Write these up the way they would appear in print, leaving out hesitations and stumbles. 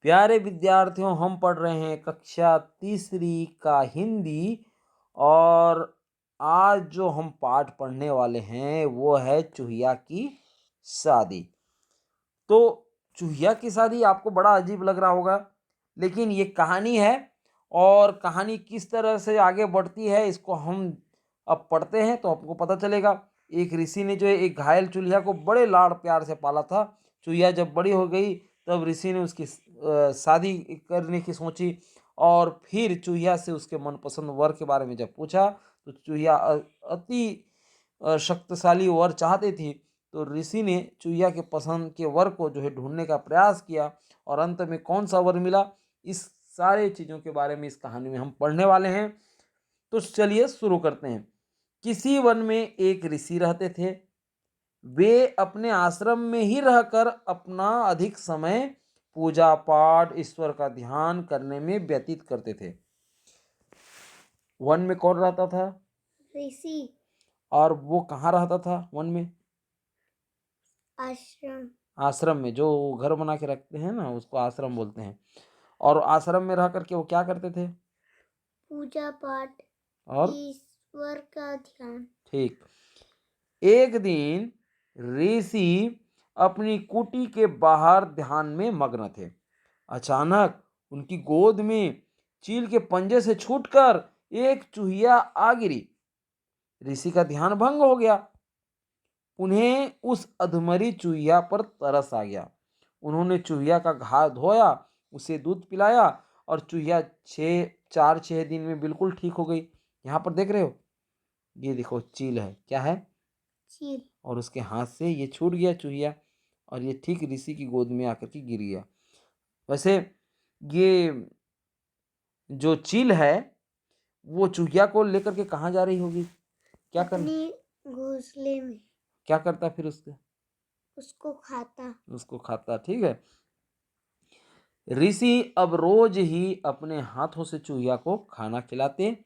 प्यारे विद्यार्थियों, हम पढ़ रहे हैं कक्षा तीसरी का हिंदी। और आज जो हम पाठ पढ़ने वाले हैं वो है चूहिया की शादी। तो चूहिया की शादी आपको बड़ा अजीब लग रहा होगा, लेकिन ये कहानी है। और कहानी किस तरह से आगे बढ़ती है इसको हम अब पढ़ते हैं तो आपको पता चलेगा। एक ऋषि ने जो है एक घायल चूहिया को बड़े लाड़ प्यार से पाला था। चूहिया जब बड़ी हो गई तब ऋषि ने उसकी शादी करने की सोची। और फिर चूहिया से उसके मनपसंद वर के बारे में जब पूछा तो चूहिया अति शक्तिशाली वर चाहती थी। तो ऋषि ने चूहिया के पसंद के वर को जो है ढूंढने का प्रयास किया। और अंत में कौन सा वर मिला, इस सारे चीज़ों के बारे में इस कहानी में हम पढ़ने वाले हैं। तो चलिए शुरू करते हैं। किसी वन में एक ऋषि रहते थे। वे अपने आश्रम में ही रहकर अपना अधिक समय पूजा पाठ, ईश्वर का ध्यान करने में व्यतीत करते थे। वन में कौन रहता था? ऋषि। और वो कहाँ रहता था वन में? आश्रम। आश्रम में, जो घर बना के रखते हैं ना उसको आश्रम बोलते हैं। और आश्रम में रह करके वो क्या करते थे? पूजा पाठ, और ईश्वर का ध्यान। ठीक, एक दिन ऋषि अपनी कुटी के बाहर ध्यान में मग्न थे। अचानक उनकी गोद में चील के पंजे से छूटकर एक चूहिया आ गिरी। ऋषि का ध्यान भंग हो गया। उन्हें उस अधमरी चूहिया पर तरस आ गया। उन्होंने चूहिया का घाव धोया, उसे दूध पिलाया और चूहिया 6 दिन में बिल्कुल ठीक हो गई। यहाँ पर देख रहे हो, ये देखो चील है, क्या है? चील। और उसके हाथ से ये छूट गया चूहिया और ये ठीक ऋषि की गोद में आकर के गिर गया। वैसे ये जो चील है वो चूहिया को लेकर के कहाँ जा रही होगी? क्या कर अपनी घोंसले में। क्या करता फिर उसको खाता। उसको खाता, ठीक है। ऋषि अब रोज ही अपने हाथों से चूहिया को खाना खिलाते।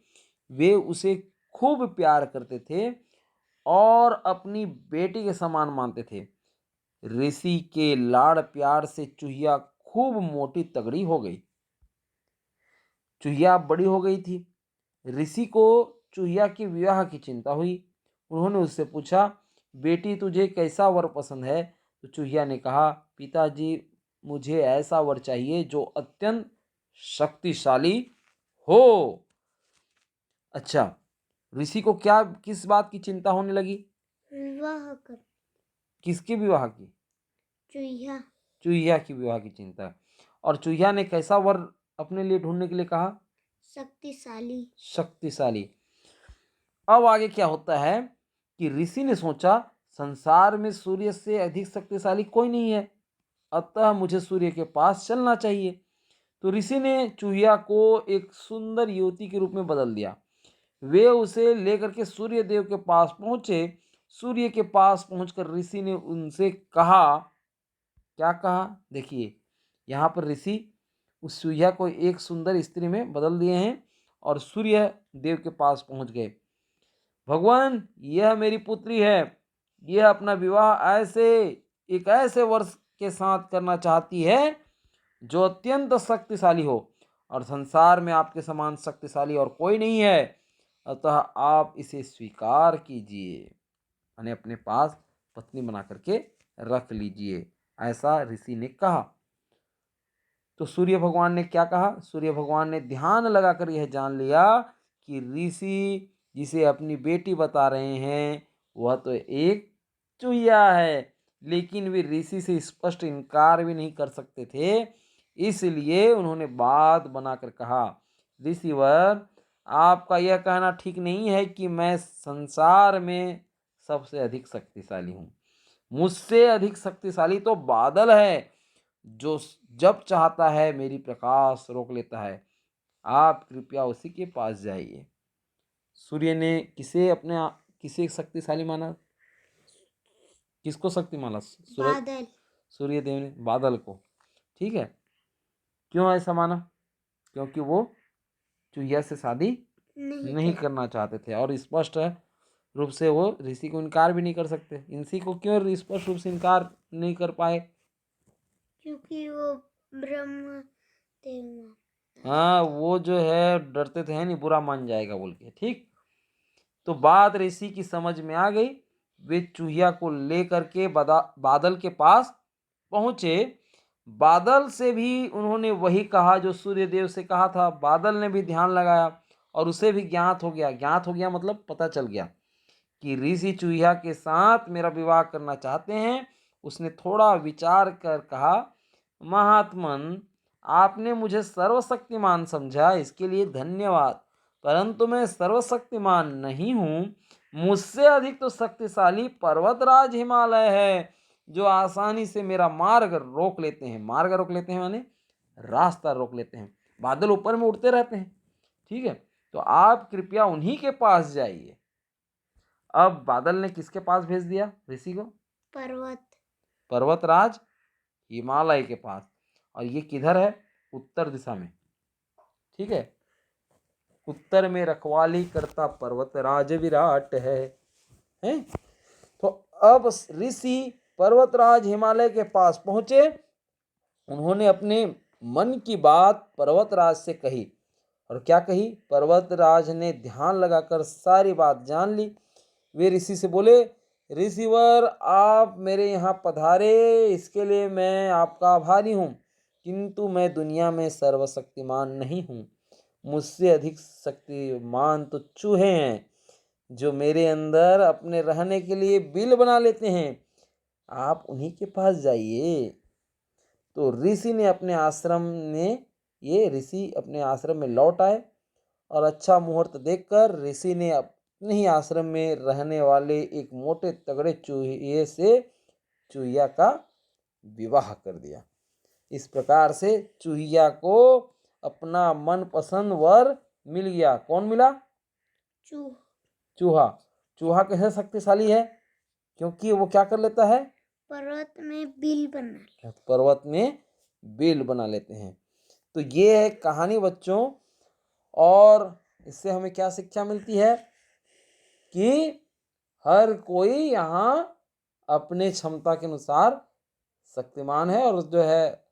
वे उसे खूब प्यार करते थे और अपनी बेटी के समान मानते थे। ऋषि के लाड़ प्यार से चूहिया खूब मोटी तगड़ी हो गई। चूहिया बड़ी हो गई थी। ऋषि को चूहिया के विवाह की चिंता हुई। उन्होंने उससे पूछा, बेटी तुझे कैसा वर पसंद है? तो चूहिया ने कहा, पिताजी मुझे ऐसा वर चाहिए जो अत्यंत शक्तिशाली हो। अच्छा, ऋषि को क्या किस बात की चिंता होने लगी? विवाह कर। किसके विवाह की? चूहिया। चूहिया की विवाह की चिंता। और चूहिया ने कैसा वर अपने लिए ढूंढने के लिए कहा? शक्तिशाली। शक्तिशाली। अब आगे क्या होता है कि ऋषि ने सोचा, संसार में सूर्य से अधिक शक्तिशाली कोई नहीं है, अतः मुझे सूर्य के पास चलना चाहिए। तो ऋषि ने चूहिया को एक सुंदर युवती के रूप में बदल दिया। वे उसे लेकर के सूर्य देव के पास पहुंचे। सूर्य के पास पहुंचकर ऋषि ने उनसे कहा, क्या कहा? देखिए, यहाँ पर ऋषि उस चूहिया को एक सुंदर स्त्री में बदल दिए हैं और सूर्य देव के पास पहुंच गए। भगवान, यह मेरी पुत्री है। यह अपना विवाह एक ऐसे वर्ष के साथ करना चाहती है जो अत्यंत शक्तिशाली हो, और संसार में आपके समान शक्तिशाली और कोई नहीं है, अतः आप इसे स्वीकार कीजिए, यानी अपने पास पत्नी बना करके रख लीजिए, ऐसा ऋषि ने कहा। तो सूर्य भगवान ने क्या कहा? सूर्य भगवान ने ध्यान लगाकर यह जान लिया कि ऋषि जिसे अपनी बेटी बता रहे हैं वह तो एक चूहिया है, लेकिन वे ऋषि से स्पष्ट इनकार भी नहीं कर सकते थे। इसलिए उन्होंने बात बनाकर कहा, ऋषिवर, आपका यह कहना ठीक नहीं है कि मैं संसार में सबसे अधिक शक्तिशाली हूँ। मुझसे अधिक शक्तिशाली तो बादल है, जो जब चाहता है मेरी प्रकाश रोक लेता है। आप कृपया उसी के पास जाइए। सूर्य ने किसे शक्तिशाली माना? किसको शक्ति माना? बादल। सूर्य देव ने बादल को, ठीक है। क्यों ऐसा माना? क्योंकि वो चूहिया से शादी नहीं करना चाहते थे और स्पष्ट रूप से वो ऋषि को इनकार भी नहीं कर सकते। इसी को क्यों स्पष्ट रूप से इनकार नहीं कर पाए? क्योंकि वो ब्रह्म देव। हाँ, वो जो है डरते थे है नहीं बुरा मान जाएगा बोल के, ठीक। तो बात ऋषि की समझ में आ गई। वे चूहिया को लेकर के बादल के पास पहुंचे। बादल से भी उन्होंने वही कहा जो सूर्य देव से कहा था। बादल ने भी ध्यान लगाया और उसे भी ज्ञात हो गया। ज्ञात हो गया मतलब पता चल गया कि ऋषि चूहिया के साथ मेरा विवाह करना चाहते हैं। उसने थोड़ा विचार कर कहा, महात्मन, आपने मुझे सर्वशक्तिमान समझा, इसके लिए धन्यवाद, परंतु मैं सर्वशक्तिमान नहीं हूँ। मुझसे अधिक तो शक्तिशाली पर्वतराज हिमालय है, जो आसानी से मेरा मार्ग रोक लेते हैं। मार्ग रोक लेते हैं माने रास्ता रोक लेते हैं। बादल ऊपर में उड़ते रहते हैं, ठीक है। तो आप कृपया उन्हीं के पास जाइए। अब बादल ने किसके पास भेज दिया ऋषि को? पर्वत। पर्वतराज हिमालय के पास। और ये किधर है? उत्तर दिशा में, ठीक है। उत्तर में रखवाली करता पर्वतराज विराट है, हैं? तो अब ऋषि पर्वतराज हिमालय के पास पहुंचे। उन्होंने अपने मन की बात पर्वतराज से कही। और क्या कही? पर्वतराज ने ध्यान लगाकर सारी बात जान ली। वे ऋषि से बोले, ऋषिवर, आप मेरे यहाँ पधारे, इसके लिए मैं आपका आभारी हूँ, किंतु मैं दुनिया में सर्वशक्तिमान नहीं हूँ। मुझसे अधिक शक्तिमान तो चूहे हैं, जो मेरे अंदर अपने रहने के लिए बिल बना लेते हैं। आप उन्हीं के पास जाइए। तो ऋषि अपने आश्रम में लौट आए और अच्छा मुहूर्त देखकर ऋषि ने अपने ही आश्रम में रहने वाले एक मोटे तगड़े चूहे से चूहिया का विवाह कर दिया। इस प्रकार से चूहिया को अपना मनपसंद वर मिल गया। कौन मिला? चूहा। चूहा कैसे शक्तिशाली है? क्योंकि वो क्या कर लेता है? पर्वत में बिल बना। पर्वत में बिल बना लेते हैं। तो ये है कहानी बच्चों। और इससे हमें क्या शिक्षा मिलती है? कि हर कोई यहाँ अपने क्षमता के अनुसार शक्तिमान है, और जो है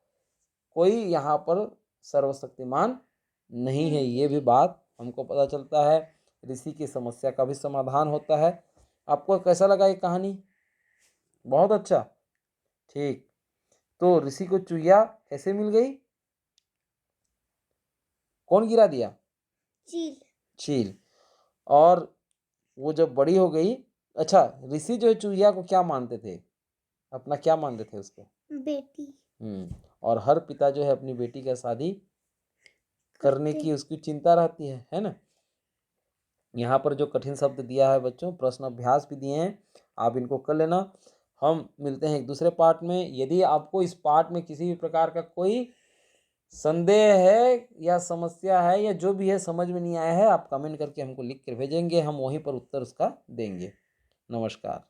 कोई यहाँ पर सर्वशक्तिमान नहीं है। ये भी बात हमको पता चलता है। ऋषि की समस्या का भी समाधान होता है। आपको कैसा लगा ये कहानी? बहुत अच्छा, ठीक। तो ऋषि को चूहिया कैसे मिल गई? कौन गिरा दिया? चील। और वो जब बड़ी हो गई, अच्छा, ऋषि जो है चूहिया को क्या मानते थे? अपना क्या मानते थे उसको? बेटी। और हर पिता जो है अपनी बेटी का शादी करने की उसकी चिंता रहती है ना। यहाँ पर जो कठिन शब्द दिया है बच्चों, प्रश्न अभ्यास भी दिए हैं, आप इनको कर लेना। हम मिलते हैं एक दूसरे पार्ट में। यदि आपको इस पार्ट में किसी भी प्रकार का कोई संदेह है या समस्या है या जो भी है समझ में नहीं आया है, आप कमेंट करके हमको लिख कर भेजेंगे, हम वहीं पर उत्तर उसका देंगे। नमस्कार।